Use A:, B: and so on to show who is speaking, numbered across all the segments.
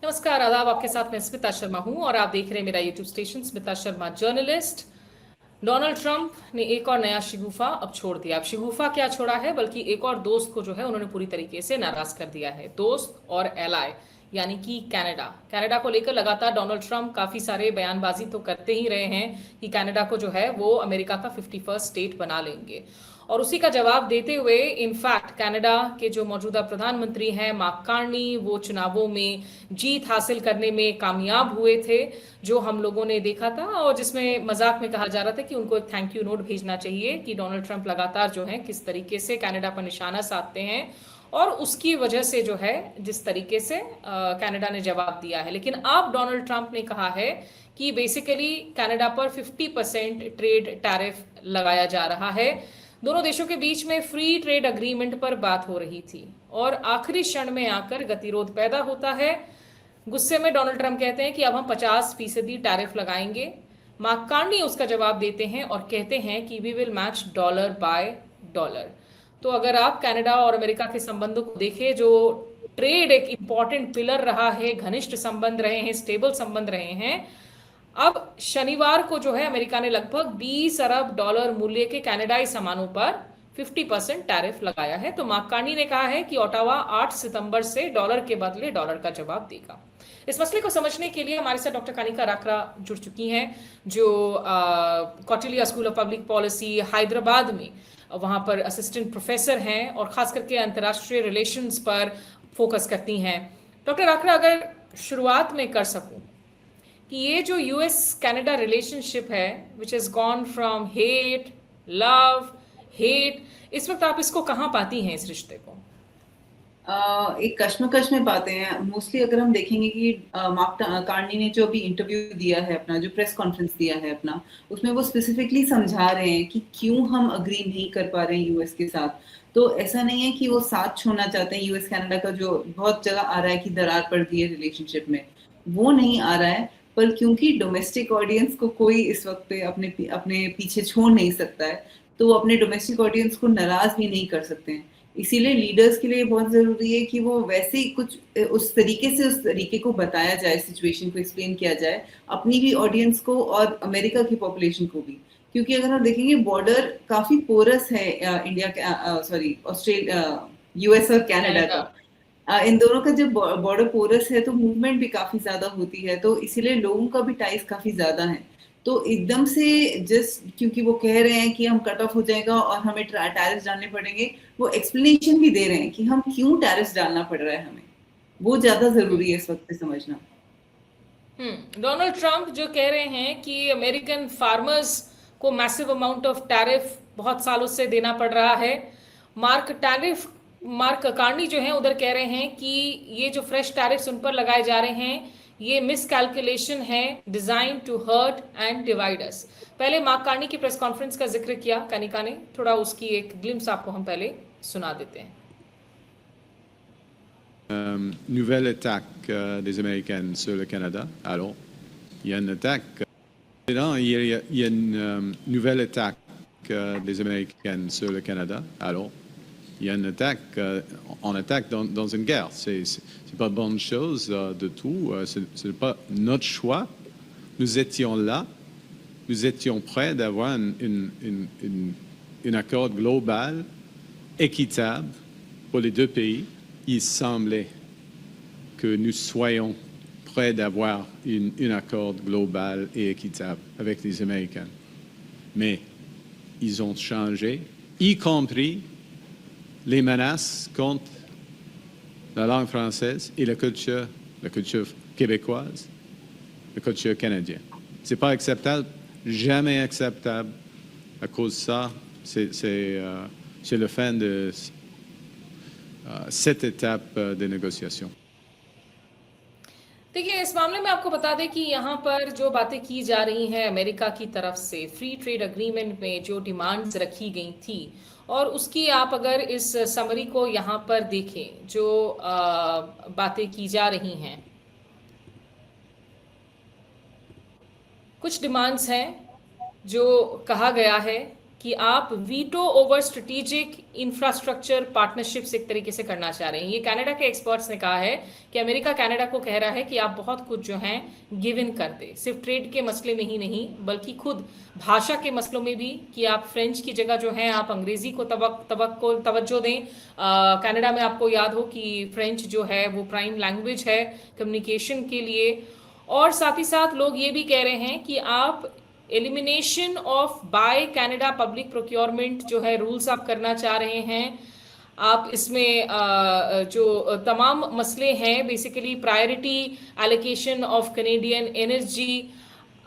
A: नमस्कार, आदाब। आपके साथ मैं स्मिता शर्मा हूं और आप देख रहे हैं मेरा YouTube station Smita Sharma journalist. Donald Trump ने एक और नया शिगुफा अब छोड़ दिया। अब शिगुफा क्या छोड़ा है, बल्कि एक और दोस्त को जो है उन्होंने पूरी तरीके से नाराज कर दिया है। दोस्त और एलाय यानी कि कनाडा। कनाडा को लेकर लगातार डोनाल्ड ट्रंप काफी सारे बयानबाजी तो करते ही रहे हैं कि कनाडा को जो है वो अमेरिका का 51st स्टेट बना लेंगे। और उसी का जवाब देते हुए इनफैक्ट कनाडा के जो मौजूदा प्रधानमंत्री हैं मार्क कार्नी, वो चुनावों में जीत हासिल करने में कामयाब हुए थे, जो हम लोगों ने देखा था और जिसमें मजाक में कहा जा रहा था कि उनको एक थैंक यू नोट भेजना चाहिए कि डोनाल्ड ट्रंप लगातार जो है किस तरीके से कनाडा पर निशाना साधते हैं और उसकी वजह से जो है जिस तरीके से कनाडा ने जवाब दिया है। लेकिन अब डोनाल्ड ट्रंप ने कहा है कि बेसिकली कनाडा पर 50% ट्रेड टैरिफ लगाया जा रहा है। दोनों देशों के बीच में फ्री ट्रेड अग्रीमेंट पर बात हो रही थी और आखिरी क्षण में आकर गतिरोध पैदा होता है। गुस्से में डोनाल्ड ट्रंप कहते हैं कि अब हम 50% टैरिफ लगाएंगे। मार्क कार्नी उसका जवाब देते हैं और कहते हैं कि we will match dollar by dollar. तो अगर आप कनाडा और अमेरिका के संबंधों को देखें, जो ट्रेड एक इंपॉर्टेंट पिलर रहा है, घनिष्ठ संबंध रहे हैं, स्टेबल संबंध रहे हैं, अब शनिवार को जो है अमेरिका ने लगभग 20 अरब डॉलर मूल्य के कनाडाई सामानों पर 50% टैरिफ लगाया है। तो मार्क कार्नी ने कहा है कि ओटावा 8 सितंबर से डॉलर के बदले डॉलर का जवाब देगा। इस मसले को समझने के लिए हमारे साथ डॉक्टर कानिका राकरा जुड़ चुकी हैं, जो Kautilya school of public policy Hyderabad में वहां पर असिस्टेंट प्रोफेसर हैं और खास करके अंतर्राष्ट्रीय रिलेशंस पर फोकस करती हैं। डॉक्टर राकरा, अगर शुरुआत में कर सकूं कि ये जो यूएस कनाडा रिलेशनशिप है which is gone from hate, love, hate, इस वक्त आप इसको कहाँ पाती हैं, इस रिश्ते को?
B: एक कश्मकश में पाते हैं मोस्टली। अगर हम देखेंगे कि मार्क कार्नी ने जो अभी इंटरव्यू दिया है, अपना जो प्रेस कॉन्फ्रेंस दिया है अपना, उसमें वो स्पेसिफिकली समझा रहे हैं कि क्यों हम अग्री नहीं कर पा रहे हैं यूएस के साथ। तो ऐसा नहीं है कि वो साथ छोड़ना चाहते हैं। यूएस कनाडा का जो बहुत जगह आ रहा है कि दरार पड़ गई है रिलेशनशिप में, वो नहीं आ रहा है। पर क्योंकि डोमेस्टिक ऑडियंस को कोई इस वक्त पे अपने अपने पीछे छोड़ नहीं सकता है, तो वो अपने डोमेस्टिक ऑडियंस को नाराज भी नहीं कर सकते हैं। इसीलिए लीडर्स के लिए बहुत जरूरी है कि वो वैसे ही कुछ उस तरीके को बताया जाए, सिचुएशन को एक्सप्लेन किया जाए अपनी भी ऑडियंस को और अमेरिका की पॉपुलेशन को भी। क्योंकि अगर हम देखेंगे बॉर्डर काफी पोरस है, इंडिया सॉरी ऑस्ट्रेलिया, यूएस और कनाडा
A: कनाडा।
B: का। इन दोनों का जब बॉर्डर पोरस है तो मूवमेंट भी काफी ज्यादा होती है, तो इसीलिए लोगों का भी टाइस काफी ज्यादा है। तो एकदम से जस्ट क्योंकि वो कह रहे हैं कि हम कट ऑफ हो जाएगा और हमें टैरिफ डालने पड़ेंगे, वो एक्सप्लेनेशन भी दे रहे हैं कि हम क्यों टैरिफ डालना पड़ रहा है हमें। वो ज्यादा जरूरी है इस वक्त पे समझना।
A: डोनाल्ड ट्रंप जो कह रहे हैं कि अमेरिकन फार्मर्स को मैसिव अमाउंट ऑफ टैरिफ बहुत सालों से देना पड़ रहा है। मार्क कार्नी जो है उधर कह रहे हैं कि ये जो फ्रेश टैरिफ्स उन पर लगाए जा रहे हैं, ये मिस कैलकुलेशन है, design to hurt and divide us. पहले मार्क कार्नी की प्रेस कॉन्फ्रेंस का जिक्र किया कनिका ने, थोड़ा उसकी एक ग्लिम्स आपको हम पहले सुना देते हैं।
C: Nouvelle attaque des Américaines sur le Canada. Alors, il y a une attaque. Non, il y a une nouvelle attaque des Américaines sur le Canada. Alors, il y a une attaque. On attaque dans une guerre. C'est pas bonne chose de tout. C'est pas notre choix. Nous étions là. Nous étions prêts d'avoir un accord global, équitable pour les deux pays. Il semblait que nous soyons prêts d'avoir un accord global et équitable avec les Américains. Mais ils ont changé, y compris les menaces contre la langue française et la culture québécoise, la culture canadienne. C'est pas acceptable, jamais acceptable. À cause de ça, c'est la fin de cette étape de négociation.
A: देखिए, इस मामले में आपको बता दें कि यहाँ पर जो बातें की जा रही हैं अमेरिका की तरफ से, फ्री ट्रेड अग्रीमेंट में जो डिमांड्स रखी गई थी, और उसकी आप अगर इस समरी को यहाँ पर देखें, जो बातें की जा रही हैं, कुछ डिमांड्स हैं जो कहा गया है कि आप veto over strategic infrastructure partnerships एक तरीके से करना चाह रहे हैं। ये कनाडा के एक्सपर्ट्स ने कहा है कि अमेरिका कनाडा को कह रहा है कि आप बहुत कुछ जो है गिव इन कर दे, सिर्फ ट्रेड के मसले में ही नहीं बल्कि खुद भाषा के मसलों में भी, कि आप फ्रेंच की जगह जो है आप अंग्रेजी को तवज्जो दें। कनाडा में आपको याद हो कि फ्रेंच जो है वो प्राइम लैंग्वेज है कम्युनिकेशन के लिए। और साथ ही साथ लोग ये भी कह रहे हैं कि आप elimination of buy Canada public procurement जो है रूल्स आप करना चाह रहे हैं। आप इसमें जो तमाम मसले हैं, basically priority allocation of Canadian energy,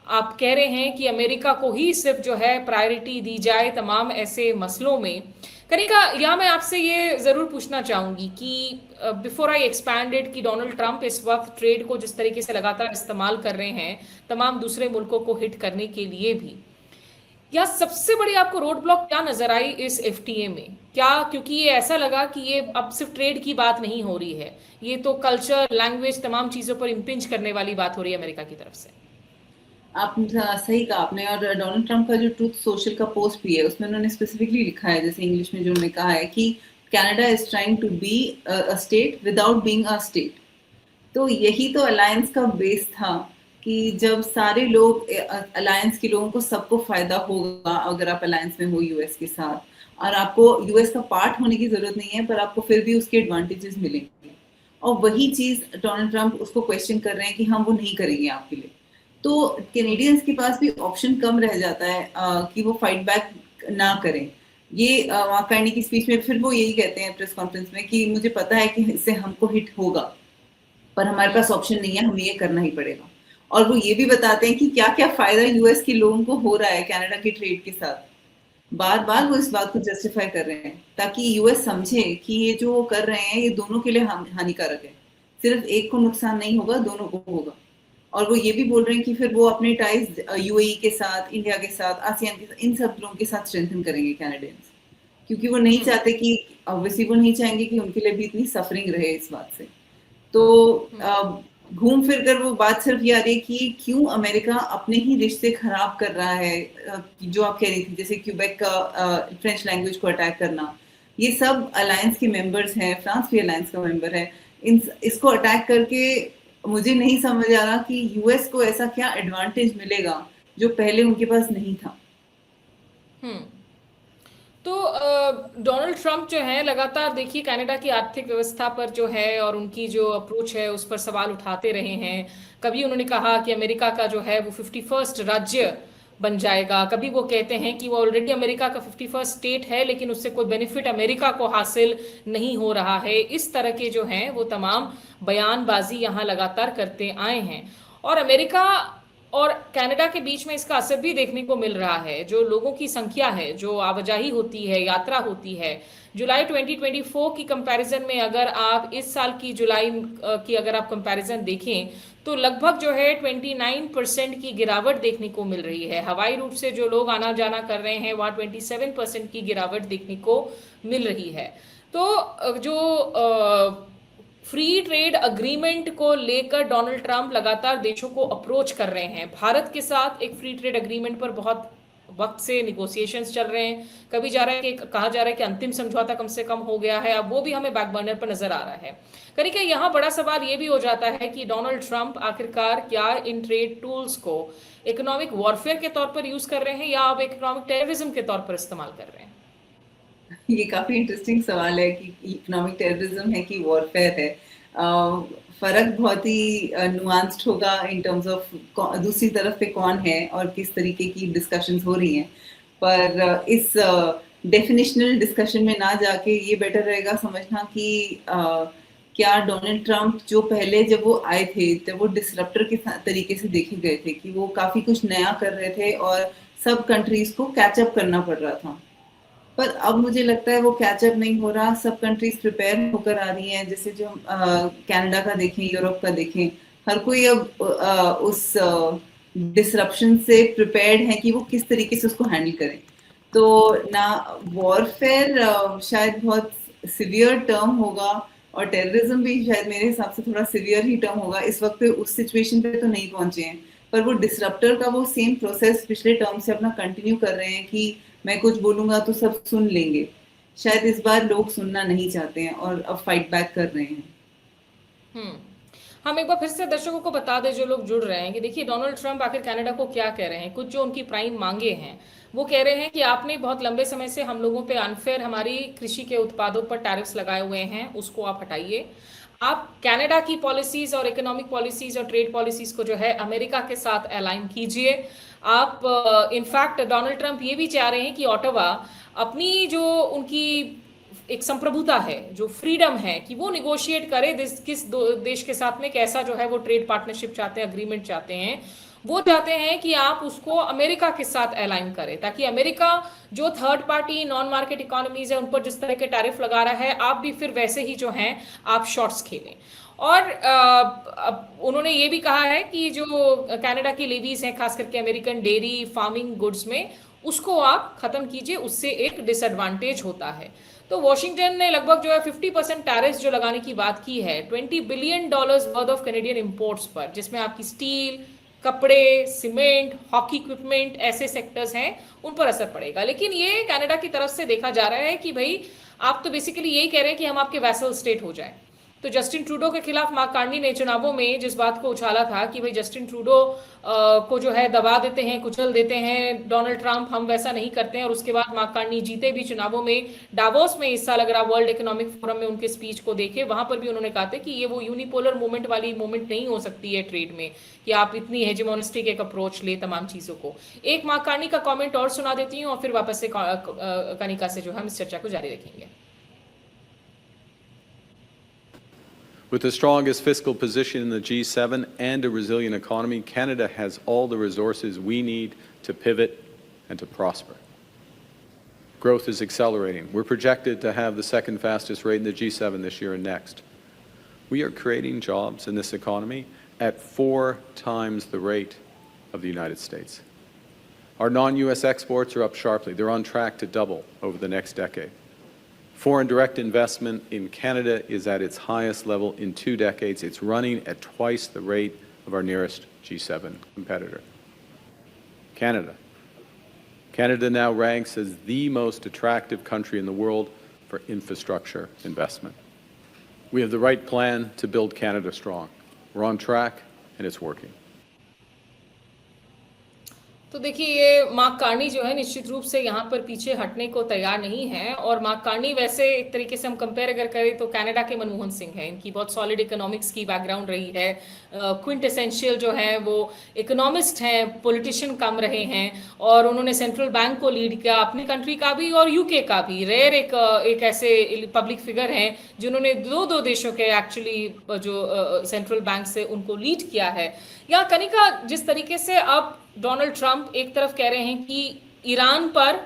A: आप कह रहे हैं कि अमेरिका को ही सिर्फ जो है प्रायोरिटी दी जाए तमाम ऐसे मसलों में। कनिका, यहाँ मैं आपसे ये जरूर पूछना चाहूंगी कि बिफोर आई एक्सपैंडेड कि डोनाल्ड ट्रंप इस वक्त ट्रेड को जिस तरीके से लगातार इस्तेमाल कर रहे हैं तमाम दूसरे मुल्कों को हिट करने के लिए भी, या सबसे बड़ी आपको रोड ब्लॉक क्या नजर आई इस एफटीए में? क्या क्योंकि ये ऐसा लगा कि ये अब सिर्फ ट्रेड की बात नहीं हो रही है, ये तो कल्चर, लैंग्वेज, तमाम चीजों पर इम्पिंज करने वाली बात हो रही है अमेरिका की तरफ से।
B: आप सही कहा आपने। और डोनाल्ड ट्रंप का जो ट्रूथ सोशल का पोस्ट भी है उसमें उन्होंने स्पेसिफिकली लिखा है, जैसे इंग्लिश में जो उन्होंने कहा है कि Canada is trying to be a state without being a state. तो यही तो अलायंस का बेस था कि जब सारे लोग अलायंस के लोगों को सबको फायदा होगा अगर आप अलायंस में हो यूएस के साथ, और आपको यूएस का पार्ट होने की जरूरत नहीं है पर आपको फिर भी उसके एडवांटेजेस मिलेंगे। और वही चीज डोनाल्ड ट्रंप उसको क्वेश्चन कर रहे हैं कि हम वो नहीं करेंगे आपके लिए। तो कैनेडियंस के पास भी ऑप्शन कम रह जाता है कि वो फाइट बैक ना करें। ये वहाँ करने की स्पीच में फिर वो यही कहते हैं प्रेस कॉन्फ्रेंस में कि मुझे पता है कि इससे हमको हिट होगा पर हमारे पास ऑप्शन नहीं है, हमें ये करना ही पड़ेगा। और वो ये भी बताते हैं कि क्या क्या फायदा यूएस के लोगों को हो रहा है कनाडा के ट्रेड के साथ। बार बार वो इस बात को जस्टिफाई कर रहे हैं ताकि यूएस समझे कि ये जो वो कर रहे हैं ये दोनों के लिए हानिकारक है, सिर्फ एक को नुकसान नहीं होगा, दोनों को होगा। और वो ये भी बोल रहे हैं कि फिर वो अपने टाइज यूएई के साथ, इंडिया के साथ, आसियान के साथ, इन सब लोगों के साथ स्ट्रेंथन करेंगे कैनेडियंस, क्योंकि वो नहीं चाहते कि ऑब्वियसली वो नहीं चाहेंगे कि उनके लिए भी इतनी सफरिंग रहे इस बात से। तो घूम फिर कर वो बात सिर्फ ये आ रही है कि क्यों अमेरिका अपने ही रिश्ते खराब कर रहा है। जो आप कह रही थी जैसे क्यूबेक का फ्रेंच लैंग्वेज को अटैक करना, ये सब अलायंस के मेंबर्स हैं, फ्रांस भी अलायंस का मेंबर है। इसको अटैक करके मुझे नहीं समझ आ रहा कि यूएस को ऐसा क्या एडवांटेज मिलेगा जो पहले उनके पास नहीं था।
A: तो डोनाल्ड ट्रंप जो है लगातार देखिए कनाडा की आर्थिक व्यवस्था पर जो है और उनकी जो अप्रोच है उस पर सवाल उठाते रहे हैं। कभी उन्होंने कहा कि अमेरिका का जो है वो 51st राज्य बन जाएगा, कभी वो कहते हैं कि वो ऑलरेडी अमेरिका का 51st स्टेट है लेकिन उससे कोई बेनिफिट अमेरिका को हासिल नहीं हो रहा है। इस तरह के जो हैं वो तमाम बयानबाजी यहाँ लगातार करते आए हैं और अमेरिका और कनाडा के बीच में इसका असर भी देखने को मिल रहा है। जो लोगों की संख्या है, जो आवाजाही होती है, यात्रा होती है, जुलाई 2024 की कंपैरिजन में अगर आप इस साल की जुलाई की अगर आप कंपैरिजन देखें तो लगभग जो है 29% की गिरावट देखने को मिल रही है। हवाई रूट से जो लोग आना जाना कर रहे हैं वहाँ 27% की गिरावट देखने को मिल रही है। तो जो फ्री ट्रेड अग्रीमेंट को लेकर डोनाल्ड ट्रंप लगातार देशों को अप्रोच कर रहे हैं। भारत के साथ एक फ्री ट्रेड अग्रीमेंट पर बहुत वक्त से निगोशिएशंस चल रहे हैं। कभी जा रहा है कि कहा जा रहा है कि अंतिम समझौता कम से कम हो गया है, अब वो भी हमें बैक बर्नर पर नजर आ रहा है। करीके यहाँ बड़ा सवाल ये भी हो जाता है कि डोनाल्ड ट्रंप आखिरकार क्या इन ट्रेड टूल्स को इकोनॉमिक वॉरफेयर के तौर पर यूज कर रहे हैं या अब इकोनॉमिक टेररिज्म के तौर पर इस्तेमाल कर रहे हैं?
B: ये काफी इंटरेस्टिंग सवाल है कि इकोनॉमिक टेररिज्म है कि वॉरफेयर है। फर्क बहुत ही नुआंस्ड होगा इन टर्म्स ऑफ दूसरी तरफ पे कौन है और किस तरीके की डिस्कशंस हो रही हैं। पर इस डेफिनेशनल डिस्कशन में ना जाके ये बेटर रहेगा समझना कि क्या डोनाल्ड ट्रंप जो पहले जब वो आए थे तब वो डिसरप्टर के तरीके से देखे गए थे कि वो काफी कुछ नया कर रहे थे और सब कंट्रीज को कैचअप करना पड़ रहा था। पर अब मुझे लगता है वो कैचअप नहीं हो रहा, सब कंट्रीज प्रिपेयर होकर आ रही हैं। जैसे जो कनाडा का देखें, यूरोप का देखें, हर कोई अब उस डिसरप्शन से प्रिपेयर्ड है कि वो किस तरीके से उसको हैंडल करें। तो ना वॉरफेयर शायद बहुत सिवियर टर्म होगा और टेररिज्म भी शायद मेरे हिसाब से थोड़ा सिवियर ही टर्म होगा। इस वक्त पे उस सिचुएशन पे तो नहीं पहुंचे हैं, पर वो डिसरप्टर का वो सेम प्रोसेस पिछले टर्म से अपना कंटिन्यू कर रहे हैं कि मैं कुछ बोलूंगा तो सब सुन लेंगे। शायद इस बार लोग सुनना नहीं चाहते हैं और अब फाइट बैक कर रहे हैं।
A: हम्म हम एक बार फिर से दर्शकों को बता दें जो लोग जुड़ रहे हैं कि देखिए डोनाल्ड ट्रंप आखिर कनाडा को क्या कह रहे हैं। कुछ जो उनकी प्राइम मांगे हैं वो कह रहे हैं कि आपने बहुत लंबे समय से हम लोगों पे अनफेयर हमारी कृषि के उत्पादों पर टैरिफ्स लगाए हुए हैं, उसको आप हटाइए। आप कनाडा की पॉलिसीज और इकोनॉमिक पॉलिसीज और ट्रेड पॉलिसीज को जो है अमेरिका के साथ अलाइन कीजिए। आप इनफैक्ट डोनाल्ड ट्रंप ये भी चाह रहे हैं कि ऑटवा अपनी जो उनकी एक संप्रभुता है, जो फ्रीडम है, कि वो निगोशिएट करे किस देश के साथ में कैसा जो है वो ट्रेड पार्टनरशिप चाहते हैं, अग्रीमेंट चाहते हैं। वो चाहते हैं कि आप उसको अमेरिका के साथ अलाइन करें ताकि अमेरिका जो third party non market economies है उन पर जिस तरह के टैरिफ लगा रहा है, आप भी फिर वैसे ही जो हैं आप शॉर्ट्स खेलें। और अब उन्होंने ये भी कहा है कि जो कनाडा की लेवीज हैं खास करके अमेरिकन डेयरी फार्मिंग गुड्स में, उसको आप खत्म कीजिए, उससे एक डिसएडवांटेज होता है। तो वॉशिंगटन ने लगभग जो है 50% टैरिफ जो लगाने की बात की है $20 billion worth of Canadian imports पर, जिसमें आपकी स्टील, कपड़े, सीमेंट, हॉकी इक्विपमेंट ऐसे सेक्टर्स हैं उन पर असर पड़ेगा। लेकिन ये कनाडा की तरफ से देखा जा रहा है कि भाई आप तो बेसिकली यही कह रहे हैं कि हम आपके वैसल स्टेट हो जाए। तो जस्टिन ट्रूडो के खिलाफ मार्क कार्नी ने चुनावों में जिस बात को उछाला था कि भाई जस्टिन ट्रूडो को जो है दबा देते हैं, कुचल देते हैं डोनाल्ड ट्रंप, हम वैसा नहीं करते हैं। और उसके बाद मार्क कार्नी जीते भी चुनावों में। डावोस में इस साल अगर आप वर्ल्ड इकोनॉमिक फोरम में उनके स्पीच को देखें, वहां पर भी उन्होंने कहा था कि ये वो यूनिपोलर मूवमेंट वाली मूवमेंट नहीं हो सकती है ट्रेड में कि आप इतनी हेजेमोनिस्टिक एक अप्रोच ले तमाम चीजों को। एक मार्क कार्नी का कॉमेंट और सुना देती हूँ और फिर वापस से कनिका से जो हम इस चर्चा को जारी रखेंगे।
D: With the strongest fiscal position in the G7 and a resilient economy, Canada has all the resources we need to pivot and to prosper. Growth is accelerating. We're projected to have the second fastest rate in the G7 this year and next. We are creating jobs in this economy at 4 times the rate of the United States. Our non-US exports are up sharply. They're on track to double over the next decade. Foreign direct investment in Canada is at its highest level in 2 decades. It's running at twice the rate of our nearest G7 competitor. Canada. Canada now ranks as the most attractive country in the world for infrastructure investment. We have the right plan to build Canada strong. We're on track and it's working.
A: तो देखिए ये mark Carney जो है निश्चित रूप से यहाँ पर पीछे हटने को तैयार नहीं है। और मार्क कार्नी वैसे एक तरीके से हम कंपेयर अगर करें तो कनाडा के मनमोहन सिंह हैं। इनकी बहुत सॉलिड इकोनॉमिक्स की बैकग्राउंड रही है। क्विंट एसेंशियल जो है वो इकोनॉमिस्ट हैं, पॉलिटिशियन कम रहे हैं और उन्होंने सेंट्रल बैंक को लीड किया, अपनी कंट्री का भी और यूके का भी। रेयर एक ऐसे पब्लिक फिगर हैं जिन्होंने दो देशों के एक्चुअली जो सेंट्रल बैंक से उनको लीड किया है। या कनिका, जिस तरीके से अब डोनाल्ड ट्रंप एक तरफ कह रहे हैं कि ईरान पर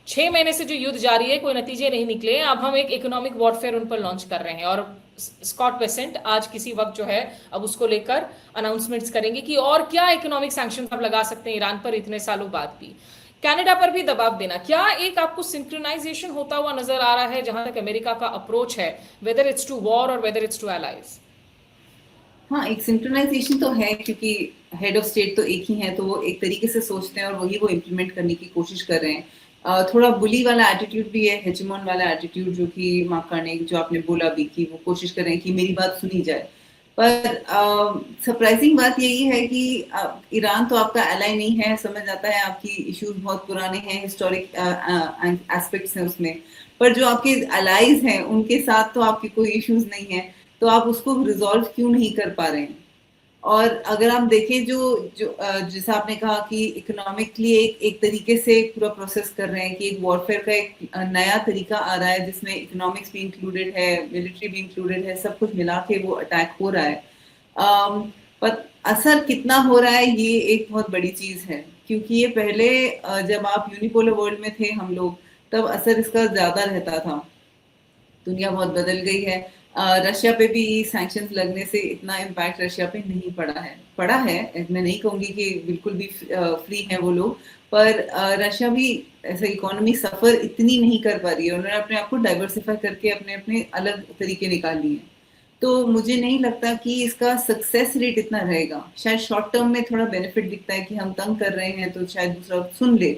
A: 6 महीने से जो युद्ध जारी है कोई नतीजे नहीं निकले, अब हम एक इकोनॉमिक वॉरफेयर उन पर लॉन्च कर रहे हैं। और स्कॉट बेसेंट आज किसी वक्त जो है अब उसको लेकर अनाउंसमेंट्स करेंगे कि और क्या इकोनॉमिक सैंक्शन आप लगा सकते हैं ईरान पर इतने सालों बाद भी। कनाडा पर भी दबाव देना, क्या एक आपको सिंक्रोनाइजेशन होता हुआ नजर आ रहा है जहां तक अमेरिका का अप्रोच है, वेदर इट्स टू वॉर और वेदर इट्स टू एलाइज?
B: हाँ, एक सिंक्रोनाइजेशन तो है क्योंकि हेड ऑफ स्टेट तो एक ही है, तो वो एक तरीके से सोचते हैं और वही वो इम्प्लीमेंट करने की कोशिश कर रहे हैं। थोड़ा बुली वाला एटीट्यूड भी है, हेजेमोन वाला एटीट्यूड, जो कि मार्क कार्नी जो आपने बोला भी कि वो कोशिश कर रहे हैं कि मेरी बात सुनी जाए। पर सरप्राइजिंग बात यही है कि ईरान तो आपका एलाई नहीं है, समझ आता है आपकी इश्यूज बहुत पुराने हैं, हिस्टोरिक एस्पेक्ट्स हैं उसमें, पर जो आपके एलाइज हैं उनके साथ तो आपकी कोई इश्यूज नहीं है, तो आप उसको रिजॉल्व क्यों नहीं कर पा रहे हैं? और अगर आप देखें जो जैसा आपने कहा कि इकोनॉमिकली एक तरीके से पूरा प्रोसेस कर रहे हैं कि एक वॉरफेयर का एक नया तरीका आ रहा है जिसमें इकोनॉमिक्स भी इंक्लूडेड है, मिलिट्री भी इंक्लूडेड है, सब कुछ मिला के वो अटैक हो रहा है। पर असर कितना हो रहा है ये एक बहुत बड़ी चीज है, क्योंकि ये पहले जब आप यूनिपोलर वर्ल्ड में थे हम लोग, तब असर इसका ज्यादा रहता था। दुनिया बहुत बदल गई है। रशिया पे भी सैंक्शंस लगने से इतना इम्पैक्ट रशिया पे नहीं पड़ा है। मैं नहीं कहूँगी कि बिल्कुल भी फ्री है वो लोग, पर रशिया भी ऐसा इकोनॉमी सफर इतनी नहीं कर पा रही है। उन्होंने अपने आप को डाइवर्सिफाई करके अपने अलग तरीके निकाल लिए हैं। तो मुझे नहीं लगता कि इसका सक्सेस रेट इतना रहेगा। शायद शॉर्ट टर्म में थोड़ा बेनिफिट दिखता है कि हम तंग कर रहे हैं तो शायद दूसरा सुन ले,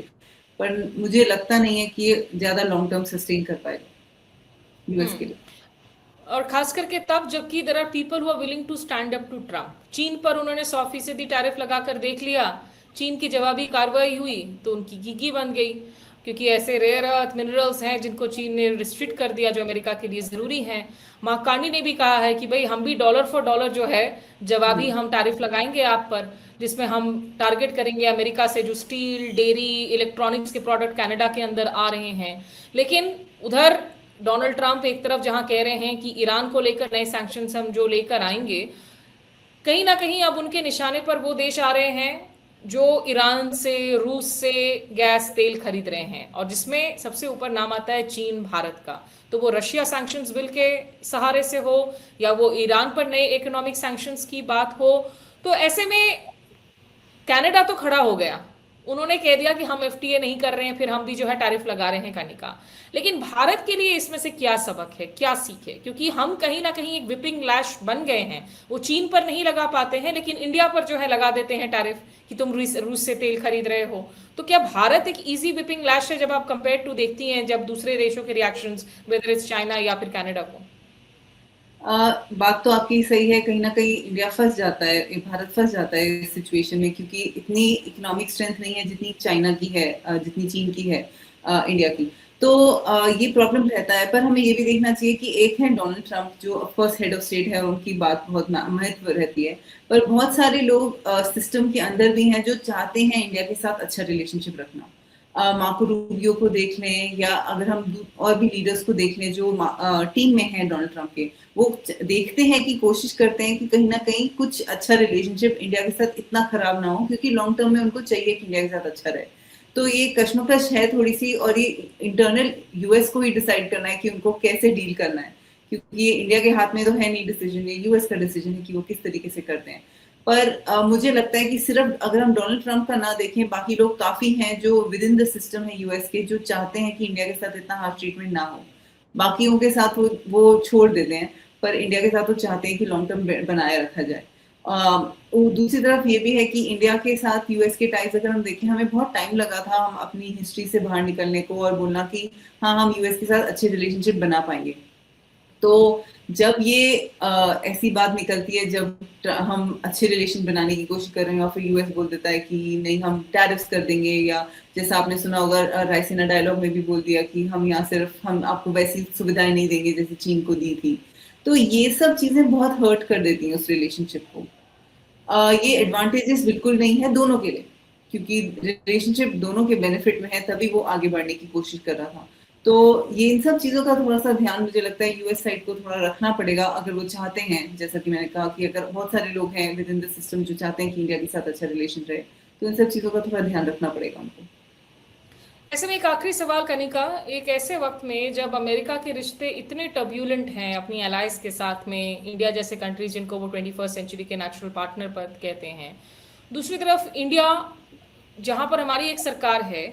B: पर मुझे लगता नहीं है कि ये ज्यादा लॉन्ग टर्म सस्टेन कर पाएगा यूएस के लिए।
A: और खास करके तब जबकि there are people who are willing to stand up to Trump. चीन पर उन्होंने 100% टैरिफ लगाकर देख लिया, चीन की जवाबी कार्रवाई हुई तो उनकी गीगी बन गई, क्योंकि ऐसे रेयर अर्थ मिनरल्स हैं जिनको चीन ने रिस्ट्रिक्ट कर दिया जो अमेरिका के लिए जरूरी हैं। मार्क कार्नी ने भी कहा है कि भाई हम भी डॉलर फॉर डॉलर जो है जवाबी हम टैरिफ लगाएंगे आप पर, जिसमें हम टारगेट करेंगे अमेरिका से जो स्टील, डेयरी, इलेक्ट्रॉनिक्स के प्रोडक्ट कनाडा के अंदर आ रहे हैं। लेकिन उधर डोनाल्ड ट्रंप एक तरफ जहां कह रहे हैं कि ईरान को लेकर नए सैंक्शंस हम जो लेकर आएंगे, कहीं ना कहीं अब उनके निशाने पर वो देश आ रहे हैं जो ईरान से, रूस से गैस तेल खरीद रहे हैं, और जिसमें सबसे ऊपर नाम आता है चीन, भारत का। तो वो रशिया सैंक्शंस बिल के सहारे से हो या वो ईरान पर नए इकोनॉमिक सैंक्शंस की बात हो, तो ऐसे में कनाडा तो खड़ा हो गया, उन्होंने कह दिया कि हम एफटीए नहीं कर रहे हैं, फिर हम भी जो है टैरिफ लगा रहे हैं कनिका। लेकिन भारत के लिए इसमें से क्या सबक है, क्या सीख है? क्योंकि हम कहीं ना कहीं एक विपिंग लैश बन गए हैं, वो चीन पर नहीं लगा पाते हैं लेकिन इंडिया पर जो है लगा देते हैं टैरिफ कि तुम रूस से तेल खरीद रहे हो। तो क्या भारत एक इजी विपिंग लैश है जब आप कंपेयर टू देखती हैं जब दूसरे देशों के रिएक्शंस, वेदर इट्स चाइना या फिर कनाडा को?
B: बात तो आपकी सही है, कहीं ना कहीं इंडिया फंस जाता है, भारत फंस जाता है इस सिचुएशन में, क्योंकि इतनी इकोनॉमिक स्ट्रेंथ नहीं है जितनी चाइना की है, जितनी चीन की है इंडिया की। तो ये प्रॉब्लम रहता है। पर हमें ये भी देखना चाहिए कि एक है डोनाल्ड ट्रंप जो ऑफकोर्स हेड ऑफ स्टेट है और उनकी बात बहुत महत्व रहती है, पर बहुत सारे लोग सिस्टम के अंदर भी हैं जो चाहते हैं इंडिया के साथ अच्छा रिलेशनशिप रखना। मार्को रूबियो को देख लें या अगर हम और भी लीडर्स को देख लें जो टीम में हैं डोनाल्ड ट्रंप के, वो देखते हैं कि कोशिश करते हैं कि कहीं ना कहीं कुछ अच्छा रिलेशनशिप इंडिया के साथ इतना खराब ना हो, क्योंकि लॉन्ग टर्म में उनको चाहिए कि इंडिया के साथ अच्छा रहे। तो ये कश्मकश है थोड़ी सी, और ये इंटरनल यूएस को ही डिसाइड करना है कि उनको कैसे डील करना है, क्योंकि ये इंडिया के हाथ में तो है नहीं डिसीजन, ये यूएस का डिसीजन है कि वो किस तरीके से करते हैं। पर मुझे लगता है कि सिर्फ अगर हम डोनाल्ड ट्रंप का ना देखें, बाकी लोग काफी हैं जो विद इन द सिस्टम है यूएस के, जो चाहते हैं कि इंडिया के साथ इतना हार्श ट्रीटमेंट ना हो। बाकियों के साथ वो छोड़ देते हैं, पर इंडिया के साथ वो चाहते हैं कि लॉन्ग टर्म बनाए रखा जाए। दूसरी तरफ ये भी है कि इंडिया के साथ यूएस के टाइज अगर हम देखें, हमें बहुत टाइम लगा था हम अपनी हिस्ट्री से बाहर निकलने को और बोलना कि हाँ हम यूएस के साथ अच्छे रिलेशनशिप बना पाएंगे। तो जब ये ऐसी बात निकलती है, जब हम अच्छे रिलेशन बनाने की कोशिश कर रहे हैं और फिर यूएस बोल देता है कि नहीं हम टैरिफ्स कर देंगे, या जैसा आपने सुना होगा रायसीना डायलॉग में भी बोल दिया कि हम यहाँ सिर्फ हम आपको वैसी सुविधाएं नहीं देंगे जैसे चीन को दी थी। तो ये सब चीजें बहुत हर्ट कर देती हैं उस रिलेशनशिप को। ये एडवांटेजेस बिल्कुल नहीं है दोनों के लिए, क्योंकि रिलेशनशिप दोनों के बेनिफिट में है, तभी वो आगे बढ़ने की कोशिश कर रहा था। तो ये इन सब चीजों का थोड़ा सा ध्यान मुझे लगता है यूएस साइड को थोड़ा रखना पड़ेगा, अगर वो चाहते हैं, जैसा कि मैंने कहा कि अगर बहुत सारे लोग हैं विद इन द सिस्टम जो चाहते हैं कि इंडिया के साथ अच्छा रिलेशन रहे, तो इन सब चीजों का थोड़ा ध्यान रखना पड़ेगा उनको।
A: ऐसे में एक आखिरी सवाल कनिका, एक ऐसे वक्त में जब अमेरिका के रिश्ते इतने टर्ब्यूलेंट हैं अपनी एलाइज के साथ में, इंडिया जैसे कंट्रीज जिनको वो 21st सेंचुरी के नेचुरल पार्टनर पर कहते हैं, दूसरी तरफ इंडिया जहां पर हमारी एक सरकार है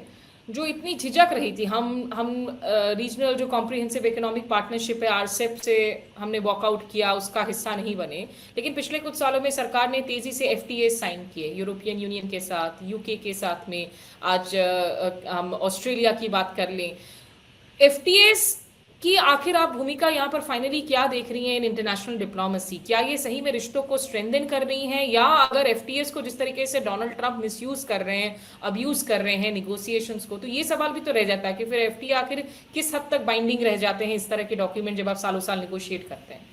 A: जो इतनी झिझक रही थी, हम रीजनल जो कॉम्प्रिहेंसिव इकोनॉमिक पार्टनरशिप है आरसेप से हमने वॉकआउट किया, उसका हिस्सा नहीं बने, लेकिन पिछले कुछ सालों में सरकार ने तेजी से एफटीए साइन किए यूरोपियन यूनियन के साथ, यूके के साथ में, आज हम ऑस्ट्रेलिया की बात कर लें। एफटीएस की आखिर आप भूमिका यहाँ पर फाइनली क्या देख रही हैं इन इंटरनेशनल डिप्लोमेसी? क्या ये सही में रिश्तों को स्ट्रेंथन कर रही हैं, या अगर एफटीएस को जिस तरीके से डोनाल्ड ट्रंप मिसयूज कर रहे हैं, अब्यूज कर रहे हैं निगोशिएशंस को, तो ये सवाल भी तो रह जाता है कि फिर एफटीए आखिर किस हद तक बाइंडिंग रह जाते हैं इस तरह के डॉक्यूमेंट जब आप सालों साल निगोशिएट करते हैं?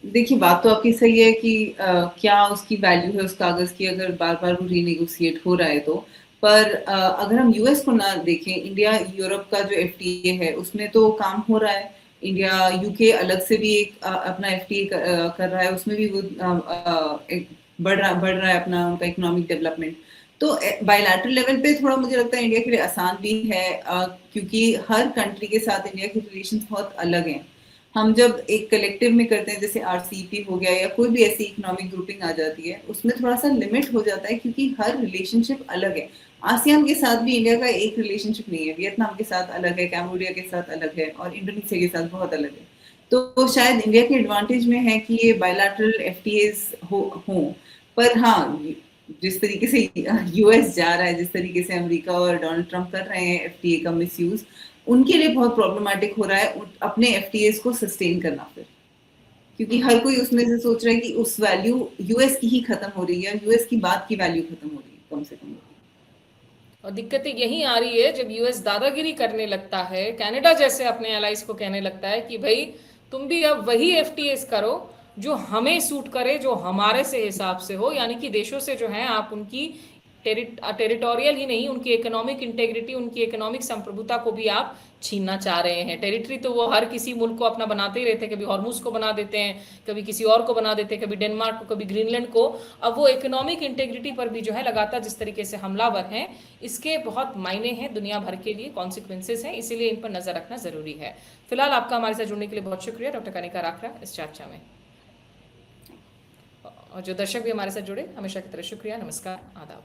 B: देखिए बात तो आपकी सही है कि क्या उसकी वैल्यू है उस कागज की अगर बार बार वो रीनेगोशिएट हो रहा है तो। पर अगर हम यूएस को ना देखें, इंडिया यूरोप का जो एफटीए है उसमें तो काम हो रहा है। इंडिया यूके अलग से भी एक अपना एफटीए कर रहा है, उसमें भी वो बढ़ रहा है अपना उनका इकोनॉमिक डेवलपमेंट। तो बायलैटरल लेवल पे थोड़ा मुझे लगता है इंडिया के लिए आसान भी है, क्योंकि हर कंट्री के साथ इंडिया के रिलेशन बहुत अलग हैं। हम जब एक कलेक्टिव में करते हैं, जैसे आरसीईपी हो गया या कोई भी ऐसी इकोनॉमिक ग्रुपिंग आ जाती है, उसमें थोड़ा सा लिमिट हो जाता है क्योंकि हर रिलेशनशिप अलग है। आसियान के साथ भी इंडिया का एक रिलेशनशिप नहीं है, वियतनाम के साथ अलग है, कैम्बोडिया के साथ अलग है और इंडोनेशिया के साथ बहुत अलग है। तो शायद इंडिया के एडवांटेज में है कि ये बायलैटरल एफटीएस हो। पर हाँ, जिस तरीके से यूएस जा रहा है, जिस तरीके से अमेरिका और डोनाल्ड ट्रंप कर रहे हैं एफटीए का मिसयूज, उनके लिए बहुत प्रॉब्लमेटिक हो रहा है अपने एफटीएस को सस्टेन करना फिर, क्योंकि हर कोई उसमें से सोच रहा है कि उस वैल्यू यूएस की ही खत्म हो रही है, यूएस की बात की वैल्यू खत्म हो रही है कम से कम।
A: और दिक्कतें यही आ रही है जब यूएस दादागिरी करने लगता है, कनाडा जैसे अपने एलाइज को कहने लगता है कि भाई तुम भी अब वही एफटीएस करो जो हमें सूट करे, जो हमारे से हिसाब से हो, यानी कि देशों से जो है आप उनकी टेरिटोरियल ही नहीं, उनकी इकोनॉमिक इंटेग्रिटी, उनकी इकोनॉमिक संप्रभुता को भी आप छीनना चाह रहे हैं। टेरिटरी तो वो हर किसी मुल्क को अपना बनाते ही रहते हैं, कभी हॉर्मुज को बना देते हैं, कभी किसी और को बना देते हैं, कभी डेनमार्क को, कभी ग्रीनलैंड को। अब वो इकोनॉमिक इंटेग्रिटी पर भी जो है लगातार जिस तरीके से हमलावर हैं, इसके बहुत मायने हैं दुनिया भर के लिए, कॉन्सिक्वेंसेज हैं, इसीलिए इन पर नजर रखना जरूरी है। फिलहाल आपका हमारे साथ जुड़ने के लिए बहुत शुक्रिया डॉक्टर कनिका राखरा इस चर्चा में। और जो दर्शक भी हमारे साथ जुड़े, हमेशा की तरह शुक्रिया, नमस्कार, आदाब।